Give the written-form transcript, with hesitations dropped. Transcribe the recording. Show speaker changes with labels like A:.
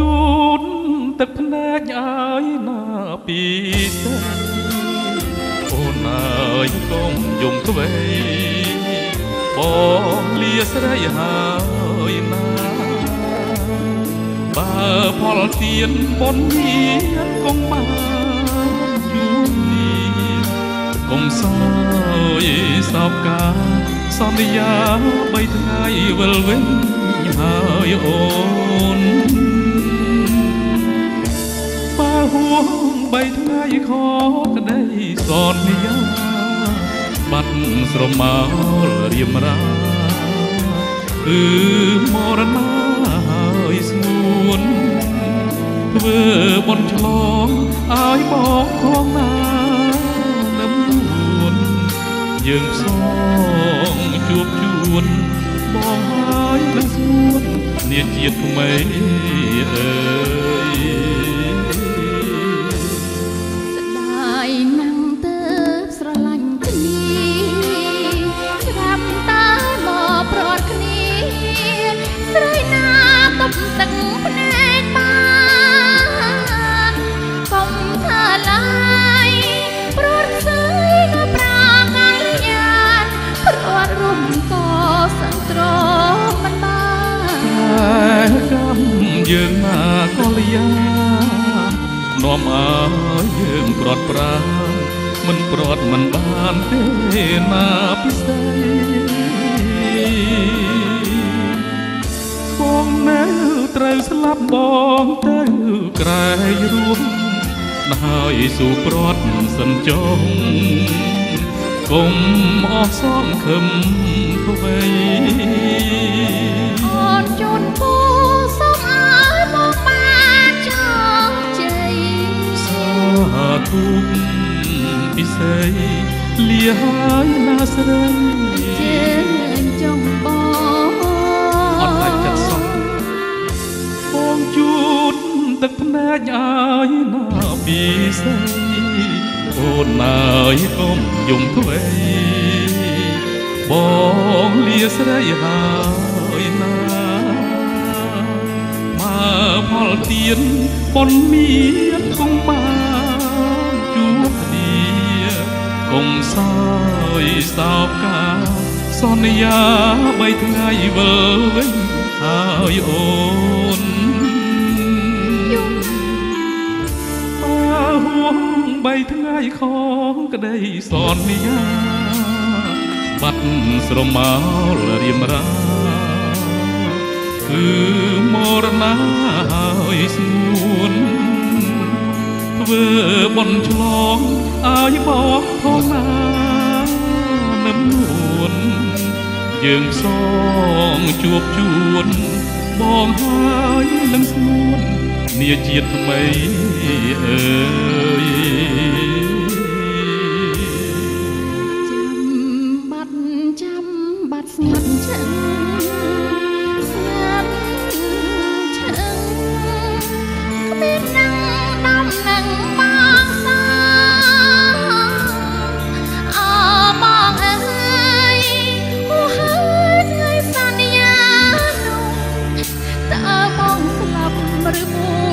A: ជួនទឹកភ្នែកអាយណាពីសេអូនអើយកុំយំទ្វេបងលាស្រីហើយណាបើផលទៀនបុណ្យមានគង់បានយូរនេះកុំសោយសោកកាសន្យា3ថ្ងៃវិលវិញហើយអូនបើហួង3ថ្ងៃខក្តីសន្យាបាត់ស្រមោលរៀមរាគឺមរណាហើយស្ងួនធ្វើបុណ្យឆ្លងឲ្យបងផងណានឹមនួនយើងផ្សងជួបជួនបងហើយនឹងស្ងួននាជាតិថ្មីអើយ
B: ស្ដាយណាំងទៅស្រឡាញ់គ្នាស្ដាប់តែមកប្រត់គ្នាស្រីណាទប់ទឹកភ្នែកបានកុំថាឡាយប្រត់ស្អើយនៅប្រាកលញានប្រត់រួមក៏សង្ទ្រមិនបាន
A: តែកម្មយើងណាកលយានាំឲ្យយើងប្រត់ប្រាមិនប្រត់មិនបានទេណាពិសេសបងនៅត្រូវស្លាប់បងទៅក្រែងរួមហើយស៊ូប្រត់សិនចងកុំអស់សងខឹមអ្វី
B: អូនជូនពូសូមឲ្យមកបានជោគជ័យ
A: សាធុពិសេសលាហើយណាស្រី
B: ជើងចង់បង
A: អត់អាចចិត្តសោះបងជូតទឹកភ្នែកឲ្យណាពីសេអូនអើយកុំយំទ្វេបងលាស្រីហើយណាមកផលទៀនបុណ្យមានគង់បានជួបគ្នាកុំសោយសោកកាសន្យា3ថ្ងៃវិលវិញហើយអូនហួង3ថ្ងៃខងក្តីសន្យាបាត់ស្រមោលរៀមរាគឺមរណាហើយស្ងួនធ្វើបុណ្យឆ្លងឲ្យបងផងណានឹមនួនយើងផ្សងជួបជួនបងហើយនឹងស្ងួននាជាតិថ្មីអើយ
B: ចាំបាត់ស្ងាត់ចឹងស្ងាត់ចឹងគ្មាននឹងដំនឹងបងសាអូបងអើយអូហើយថ្ងៃសន្យានោះតើបងស្លាប់ឬមួយ